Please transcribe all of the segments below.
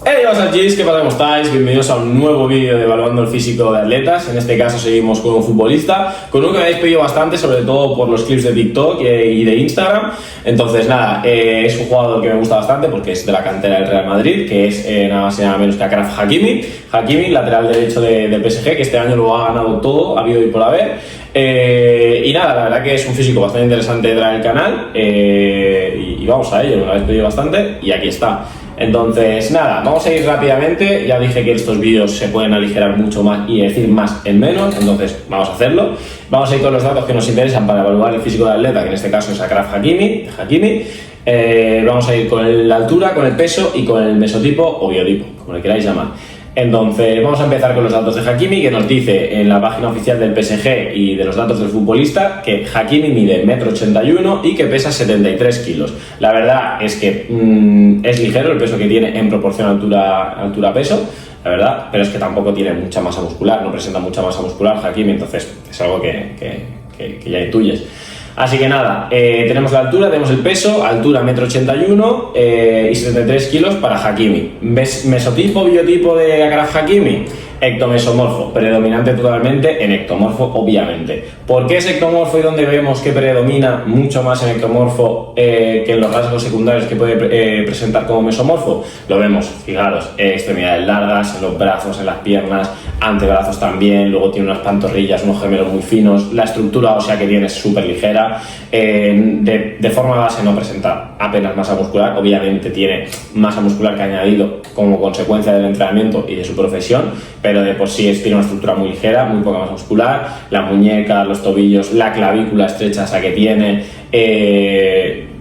Hey, Gis, ¿qué pasa? ¿Cómo estáis? Bienvenidos a un nuevo vídeo de Evaluando el Físico de Atletas. En este caso seguimos con un futbolista, con uno que me habéis pedido bastante, sobre todo por los clips de TikTok y de Instagram. Entonces nada, es un jugador que me gusta bastante porque es de la cantera del Real Madrid, que es nada más y nada menos que Achraf Hakimi. Hakimi, lateral derecho del PSG, que este año lo ha ganado todo, ha habido y por haber. Y nada, la verdad que es un físico bastante interesante de el canal y vamos a ello, me lo habéis pedido bastante y aquí está. Entonces nada, vamos a ir rápidamente. Ya dije que estos vídeos se pueden aligerar mucho más y decir más en menos, entonces vamos a hacerlo. Vamos a ir con los datos que nos interesan para evaluar el físico del atleta, que en este caso es Achraf Hakimi. Vamos a ir con la altura, con el peso y con el mesotipo o biotipo, como le queráis llamar. Entonces vamos a empezar con los datos de Hakimi, que nos dice en la página oficial del PSG y de los datos del futbolista que Hakimi mide 1,81 m y que pesa 73 kilos. La verdad es que es ligero el peso que tiene en proporción altura-peso, la verdad, pero es que tampoco tiene mucha masa muscular, no presenta mucha masa muscular Hakimi, entonces es algo que ya intuyes. Así que nada, tenemos la altura, tenemos el peso, altura 1,81 m y 73 kilos para Hakimi. Mesotipo, biotipo de Achraf Hakimi, ectomesomorfo, predominante totalmente en ectomorfo, obviamente. ¿Por qué es ectomorfo y dónde vemos que predomina mucho más en ectomorfo que en los rasgos secundarios que puede presentar como mesomorfo? Lo vemos, fijaros, extremidades largas, en los brazos, en las piernas, antebrazos también, luego tiene unas pantorrillas, unos gemelos muy finos, la estructura ósea que tiene es súper ligera, de forma base no presenta apenas masa muscular, obviamente tiene masa muscular que ha añadido como consecuencia del entrenamiento y de su profesión, pero de por sí tiene una estructura muy ligera, muy poca masa muscular, la muñeca, los tobillos, la clavícula estrecha esa que tiene,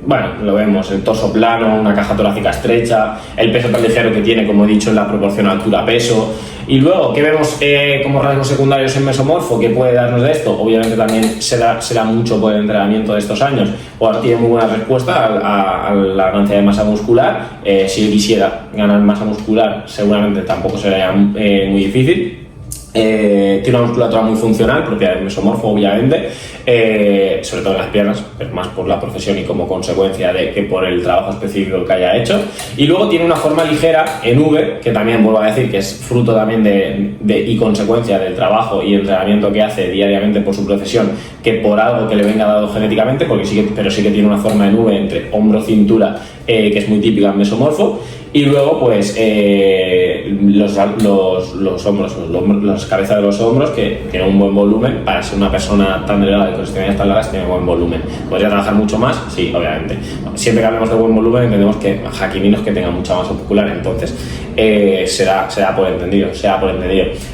bueno, lo vemos, el torso plano, una caja torácica estrecha, el peso tan ligero que tiene, como he dicho, en la proporción altura-peso. Y luego, ¿qué vemos como rasgos secundarios en mesomorfo? ¿Qué puede darnos de esto? Obviamente también será mucho por el entrenamiento de estos años. Pues tiene muy buena respuesta a la ganancia de masa muscular. Si él quisiera ganar masa muscular, seguramente tampoco sería muy difícil. Tiene una musculatura muy funcional, propia del mesomorfo, obviamente, sobre todo en las piernas, pero más por la profesión y como consecuencia de que por el trabajo específico que haya hecho. Y luego tiene una forma ligera en V, que también vuelvo a decir que es fruto también y consecuencia del trabajo y entrenamiento que hace diariamente por su profesión, que por algo que le venga dado genéticamente, pero sí que tiene una forma en V entre hombro-cintura, que es muy típica en mesomorfo. Y luego, pues, los hombros, las cabezas de los hombros, que tienen un buen volumen. Para ser una persona tan delgada y con extremidades tan largas, tiene buen volumen. ¿Podría trabajar mucho más? Sí, obviamente. Siempre que hablemos de buen volumen, entendemos que Hakimi no es que tenga mucha masa muscular, entonces será por entendido.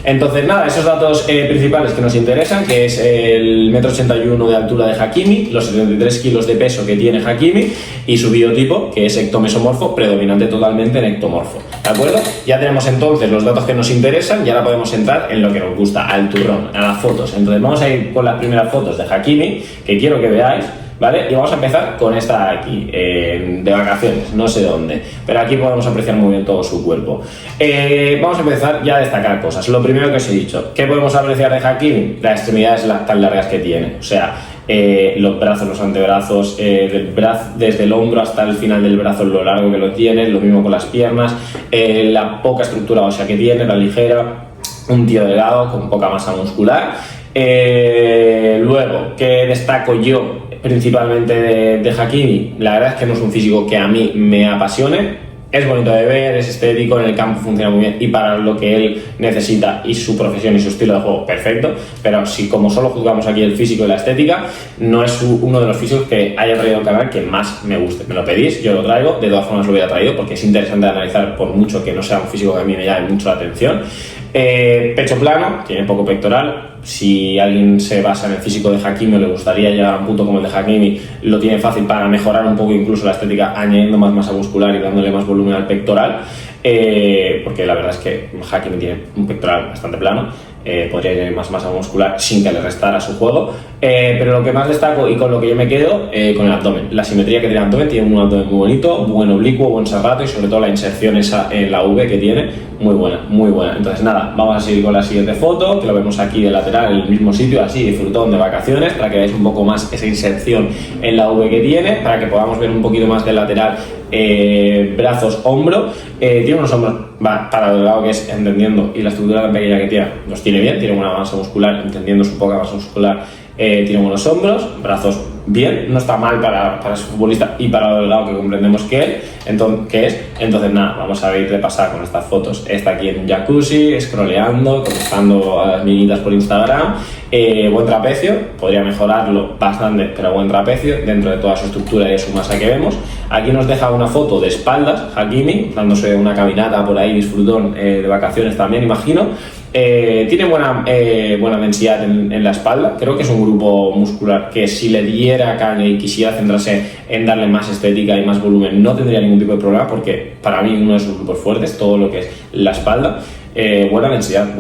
Entonces, nada, esos datos principales que nos interesan, que es el 1,81 m de altura de Hakimi, los 73 kilos de peso que tiene Hakimi y su biotipo, que es ectomesomorfo, predominante totalmente en ectomorfo, ¿de acuerdo? Ya tenemos entonces los datos que nos interesan y ahora podemos entrar en lo que nos gusta, al turrón, a las fotos. Entonces vamos a ir con las primeras fotos de Hakimi, que quiero que veáis, ¿vale? Y vamos a empezar con esta de aquí, de vacaciones, no sé dónde, pero aquí podemos apreciar muy bien todo su cuerpo. Vamos a empezar ya a destacar cosas. Lo primero que os he dicho, ¿qué podemos apreciar de Hakimi? Las extremidades tan largas que tiene, o sea, los brazos, los antebrazos, desde el hombro hasta el final del brazo, lo largo que lo tiene, lo mismo con las piernas, la poca estructura ósea que tiene, la ligera, un tío delgado con poca masa muscular. Luego, ¿qué destaco yo principalmente de Hakimi? La verdad es que no es un físico que a mí me apasione. Es bonito de ver, es estético, en el campo funciona muy bien y para lo que él necesita y su profesión y su estilo de juego, perfecto. Pero si como solo juzgamos aquí el físico y la estética, no es uno de los físicos que haya traído al canal que más me guste. Me lo pedís, yo lo traigo, de todas formas lo hubiera traído porque es interesante de analizar por mucho que no sea un físico que a mí me llame mucho la atención. Pecho plano, tiene poco pectoral. Si alguien se basa en el físico de Hakimi o le gustaría llegar a un punto como el de Hakimi, lo tiene fácil para mejorar un poco incluso la estética añadiendo más masa muscular y dándole más volumen al pectoral, porque la verdad es que Hakimi tiene un pectoral bastante plano. Podría tener más masa muscular sin que le restara su juego, pero lo que más destaco y con lo que yo me quedo, con el abdomen, la simetría que tiene el abdomen. Tiene un abdomen muy bonito, buen oblicuo, buen serrato y sobre todo la inserción esa en la V que tiene, muy buena. Entonces nada, vamos a seguir con la siguiente foto, que lo vemos aquí de lateral en el mismo sitio, así disfrutón de vacaciones, para que veáis un poco más esa inserción en la V que tiene, para que podamos ver un poquito más de lateral, brazos, hombro. Tiene unos hombros para lo delgado que es, entendiendo, y la estructura tan pequeña que tiene, nos tiene bien, tiene buena masa muscular, entendiendo su poca masa muscular, tiene buenos hombros, brazos bien, no está mal para ese futbolista y para lo delgado que comprendemos que es. Entonces nada, vamos a ir de pasar con estas fotos. Está aquí en un jacuzzi, scrolleando, contestando a las minitas por Instagram. Buen trapecio, podría mejorarlo bastante, pero buen trapecio dentro de toda su estructura y de su masa que vemos. Aquí nos deja una foto de espaldas, Hakimi, dándose una caminata por ahí, disfrutón de vacaciones también, imagino. Tiene buena densidad en la espalda. Creo que es un grupo muscular que, si le diera caña y quisiera centrarse en darle más estética y más volumen, no tendría ningún tipo de problema, porque para mí uno de sus grupos fuertes, todo lo que es la espalda. Buena densidad,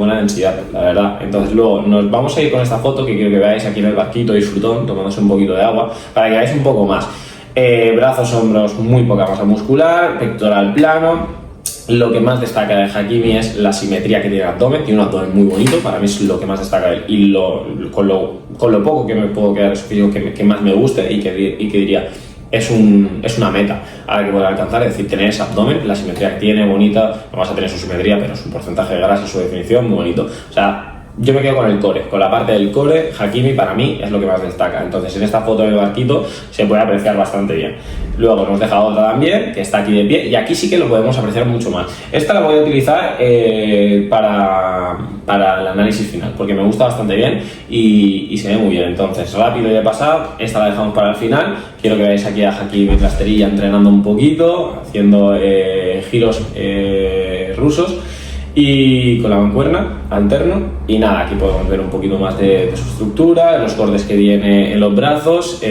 la verdad. Entonces luego nos vamos a ir con esta foto que quiero que veáis aquí en el barquito, disfrutón, tomándose un poquito de agua, para que veáis un poco más. Brazos, hombros, muy poca masa muscular, pectoral plano. Lo que más destaca de Hakimi es la simetría que tiene el abdomen. Tiene un abdomen muy bonito, para mí es lo que más destaca de él, y con lo poco que me puedo quedar es que más me guste y que diría es una meta a la que poder alcanzar, es decir, tener ese abdomen, la simetría que tiene, bonita. No vas a tener su simetría, pero su porcentaje de grasa y su definición, muy bonito. O sea, yo me quedo con el core, con la parte del core. Hakimi para mí es lo que más destaca. Entonces en esta foto del barquito se puede apreciar bastante bien. Luego nos deja otra también, que está aquí de pie, y aquí sí que lo podemos apreciar mucho más. Esta la voy a utilizar para el análisis final, porque me gusta bastante bien y se ve muy bien. Entonces, rápido y de pasada, esta la dejamos para el final. Quiero que veáis aquí a Hakimi en la esterilla entrenando un poquito, haciendo giros rusos, y con la mancuerna alterno. Y nada, aquí podemos ver un poquito más de su estructura, los cortes que tiene en los brazos,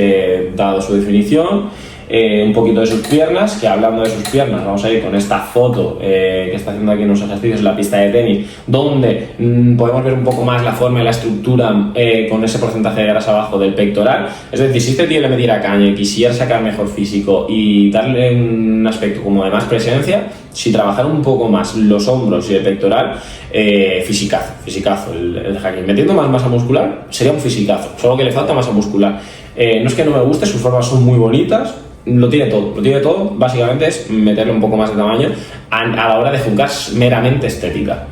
dado su definición. Un poquito de sus piernas, que hablando de sus piernas, vamos a ir con esta foto que está haciendo aquí en unos ejercicios en la pista de tenis, donde podemos ver un poco más la forma y la estructura con ese porcentaje de grasa abajo del pectoral. Es decir, si este tío le metiera caña y quisiera sacar mejor físico y darle un aspecto como de más presencia, si trabajara un poco más los hombros y el pectoral, fisicazo el Hakimi. Metiendo más masa muscular sería un fisicazo, solo que le falta masa muscular. No es que no me guste, sus formas son muy bonitas. Lo tiene todo, básicamente es meterle un poco más de tamaño a la hora de juzgar meramente estética.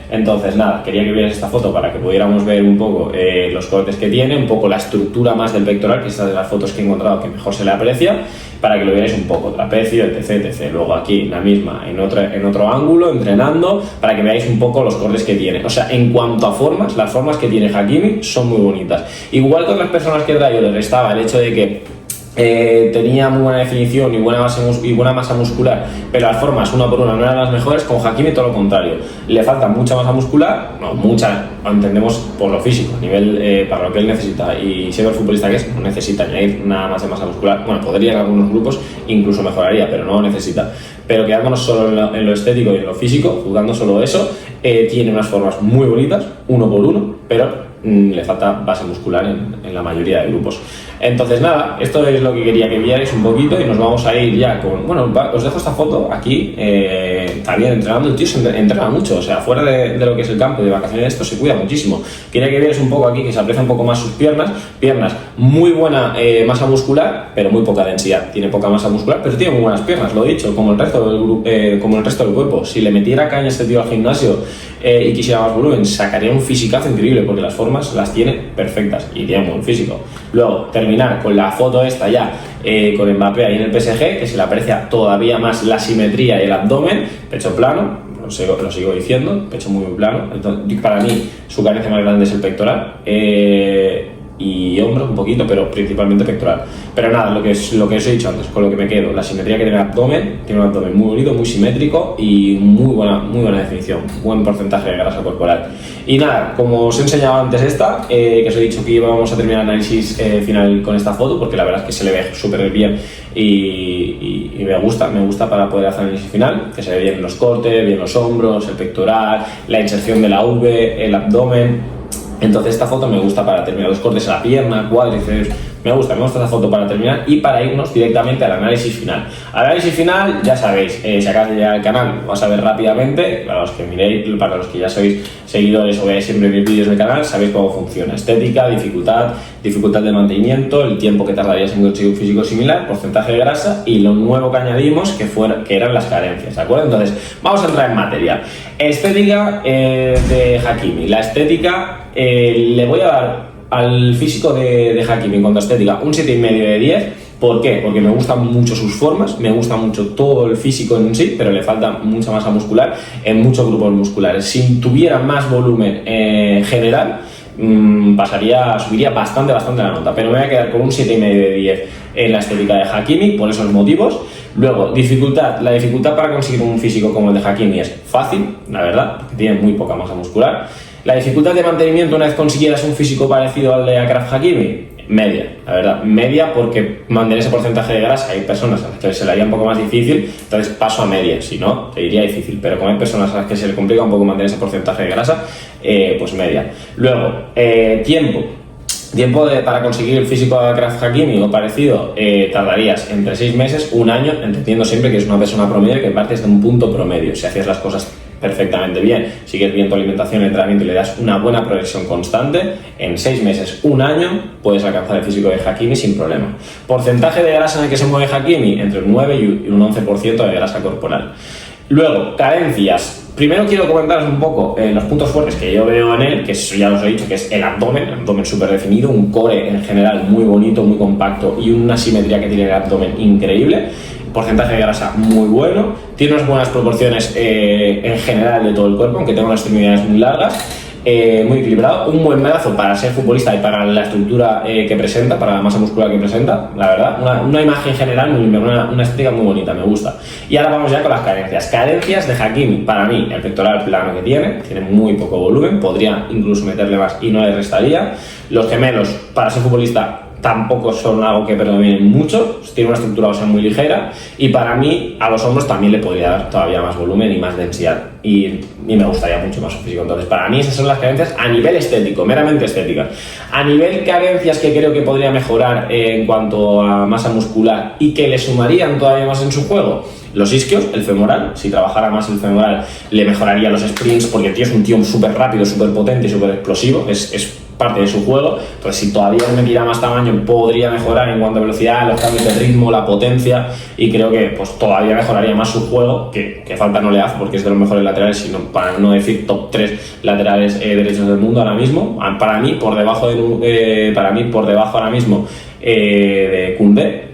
Entonces nada, quería que vierais esta foto para que pudiéramos ver un poco los cortes que tiene, un poco la estructura más del pectoral, que es de las fotos que he encontrado que mejor se le aprecia, para que lo vierais un poco, trapecio, etc. Luego aquí la misma en otro ángulo, entrenando, para que veáis un poco los cortes que tiene. O sea, en cuanto a formas, las formas que tiene Hakimi son muy bonitas. Igual que otras personas que yo les restaba el hecho de que tenía muy buena definición y buena masa muscular, pero las formas una por una no eran las mejores. Con Hakimi todo lo contrario, le falta mucha masa muscular, no mucha, lo entendemos por lo físico, a nivel para lo que él necesita, y siendo el futbolista que es, no necesita añadir nada más de masa muscular. Bueno, podría en algunos grupos, incluso mejoraría, pero no lo necesita. Pero quedándonos solo en lo estético y en lo físico, jugando solo eso, tiene unas formas muy bonitas, uno por uno, pero le falta base muscular en la mayoría de grupos. Entonces nada, esto es lo que quería que vierais un poquito, y nos vamos a ir ya con... Bueno, os dejo esta foto aquí, también entrenando. El tío se entrena mucho, o sea, fuera de lo que es el campo de vacaciones, esto se cuida muchísimo. Quería que vierais un poco aquí, que se aprecia un poco más sus piernas, muy buena masa muscular, pero muy poca densidad. Tiene poca masa muscular, pero tiene muy buenas piernas, lo he dicho, como el resto del cuerpo. Si le metiera caña este tío al gimnasio y quisiera más volumen, sacaría un fisicazo increíble, porque las formas las tiene perfectas y tiene un buen físico. Luego, terminar con la foto esta ya con Mbappé ahí en el PSG, que se le aprecia todavía más la simetría y el abdomen, pecho plano, lo sigo diciendo, pecho muy plano. Entonces, para mí su carencia más grande es el pectoral, y hombro un poquito, pero principalmente pectoral. Pero nada, lo que os he dicho antes, con lo que me quedo, la simetría que tiene el abdomen, tiene un abdomen muy bonito, muy simétrico y muy buena definición, buen porcentaje de grasa corporal. Y nada, como os he enseñado antes que os he dicho que íbamos a terminar el análisis final con esta foto, porque la verdad es que se le ve súper bien y me gusta para poder hacer el análisis final, que se ve bien los cortes, bien los hombros, el pectoral, la inserción de la V, el abdomen. Entonces esta foto me gusta para terminar los cortes a la pierna, cuádriceps, me gusta esta foto para terminar y para irnos directamente al análisis final. Análisis final, ya sabéis, si acabas de llegar al canal, vas a ver rápidamente, para los que miréis, para los que ya sois seguidores o veáis siempre mis vídeos del canal, sabéis cómo funciona: estética, dificultad de mantenimiento, el tiempo que tardarías en conseguir un físico similar, porcentaje de grasa y lo nuevo que añadimos que eran las carencias, ¿de acuerdo? Entonces, vamos a entrar en materia. Estética de Hakimi. La estética, le voy a dar al físico de Hakimi en cuanto a estética un 7,5 de 10. ¿Por qué? Porque me gustan mucho sus formas, me gusta mucho todo el físico en sí, pero le falta mucha masa muscular en muchos grupos musculares. Si tuviera más volumen general, subiría bastante la nota, pero me voy a quedar con un 7,5 de 10 en la estética de Hakimi por esos motivos. Luego, dificultad. La dificultad para conseguir un físico como el de Hakimi es fácil, la verdad, porque tiene muy poca masa muscular. La dificultad de mantenimiento una vez consiguieras un físico parecido al de Achraf Hakimi, media, la verdad, media, porque mantener ese porcentaje de grasa hay personas a las que se le haría un poco más difícil, entonces paso a media, si no, te diría difícil, pero como hay personas a las que se le complica un poco mantener ese porcentaje de grasa, pues media. Luego, tiempo para conseguir el físico de Achraf Hakimi o parecido, tardarías entre 6 meses, un año, entendiendo siempre que es una persona promedio que partes de un punto promedio. Si hacías las cosas perfectamente bien, sigues bien tu alimentación, el entrenamiento y le das una buena progresión constante, en 6 meses, un año, puedes alcanzar el físico de Hakimi sin problema. Porcentaje de grasa en el que se mueve Hakimi, entre un 9 y un 11% de grasa corporal. Luego, carencias. Primero quiero comentaros un poco los puntos fuertes que yo veo en él, que ya os he dicho, que es el abdomen súper definido, un core en general muy bonito, muy compacto y una simetría que tiene el abdomen increíble. Porcentaje de grasa muy bueno, tiene unas buenas proporciones en general de todo el cuerpo, aunque tenga unas extremidades muy largas, muy equilibrado, un buen brazo para ser futbolista y para la estructura que presenta, para la masa muscular que presenta, la verdad, una imagen general, una estética muy bonita, me gusta. Y ahora vamos ya con las carencias. Carencias de Hakimi, para mí, el pectoral plano que tiene muy poco volumen, podría incluso meterle más y no le restaría. Los gemelos, para ser futbolista, tampoco son algo que predominen mucho, tiene una estructura ósea muy ligera y para mí a los hombros también le podría dar todavía más volumen y más densidad y me gustaría mucho más su físico. Entonces para mí esas son las carencias a nivel estético, meramente estéticas. A nivel carencias que creo que podría mejorar en cuanto a masa muscular y que le sumarían todavía más en su juego: los isquios, el femoral. Si trabajara más el femoral le mejoraría los sprints, porque el tío es un tío súper rápido, súper potente y súper explosivo, es parte de su juego. Entonces si todavía me metiera más tamaño podría mejorar en cuanto a velocidad, los cambios de ritmo, la potencia, y creo que pues todavía mejoraría más su juego, que falta no le hace porque es de los mejores laterales, sino para no decir top 3 laterales derechos del mundo ahora mismo. Para mí por debajo ahora mismo de Koundé,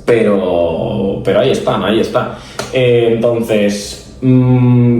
pero ahí está. Entonces,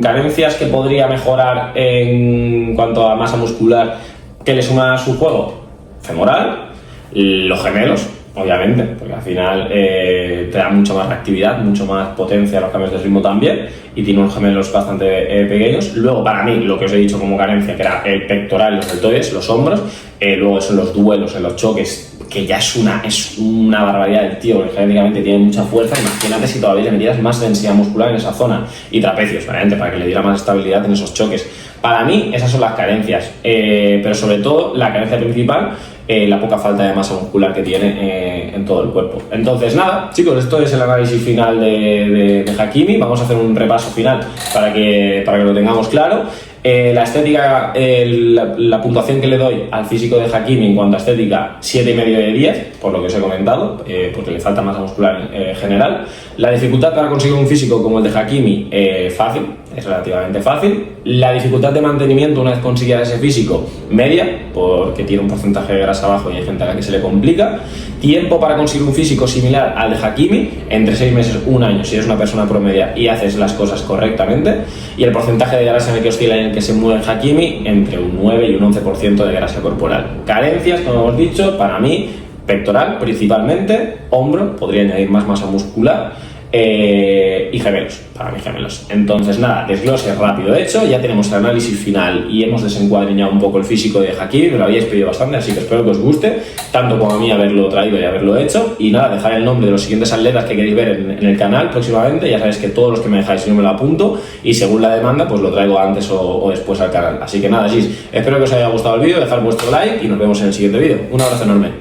carencias que podría mejorar en cuanto a masa muscular que le suma a su juego: femoral, los gemelos, obviamente, porque al final te da mucha más reactividad, mucho más potencia a los cambios de ritmo también, y tiene unos gemelos bastante pequeños. Luego, para mí, lo que os he dicho como carencia, que era el pectoral, los deltoides, los hombros. Luego son los duelos, en los choques, que ya es una barbaridad del tío, porque genéticamente tiene mucha fuerza. Imagínate si todavía le metieras más densidad muscular en esa zona, y trapecios, obviamente, para que le diera más estabilidad en esos choques. Para mí esas son las carencias, pero sobre todo la carencia principal, la poca falta de masa muscular que tiene en todo el cuerpo. Entonces nada, chicos, esto es el análisis final de Hakimi. Vamos a hacer un repaso final para que lo tengamos claro. La estética, la puntuación que le doy al físico de Hakimi en cuanto a estética, 7,5 de 10, por lo que os he comentado, porque le falta masa muscular en general. La dificultad para conseguir un físico como el de Hakimi, fácil, es relativamente fácil. La dificultad de mantenimiento una vez consiguiera ese físico, media, porque tiene un porcentaje de grasa bajo y hay gente a la que se le complica. Tiempo para conseguir un físico similar al de Hakimi, entre 6 meses, un año, si eres una persona promedia y haces las cosas correctamente. Y el porcentaje de grasa en el que oscila y en el que se mueve Hakimi, entre un 9 y un 11% de grasa corporal. Carencias, como hemos dicho, para mí, pectoral principalmente, hombro, podría añadir más masa muscular, y gemelos, para mí gemelos. Entonces nada, desglose rápido hecho, ya tenemos el análisis final y hemos desencuadriñado un poco el físico de Hakimi. Me lo habíais pedido bastante, así que espero que os guste, tanto como a mí haberlo traído y haberlo hecho. Y nada, dejar el nombre de los siguientes atletas que queréis ver en el canal próximamente. Ya sabéis que todos los que me dejáis yo me lo apunto, y según la demanda pues lo traigo antes o después al canal. Así que nada, sí, espero que os haya gustado el vídeo, dejad vuestro like y nos vemos en el siguiente vídeo. Un abrazo enorme.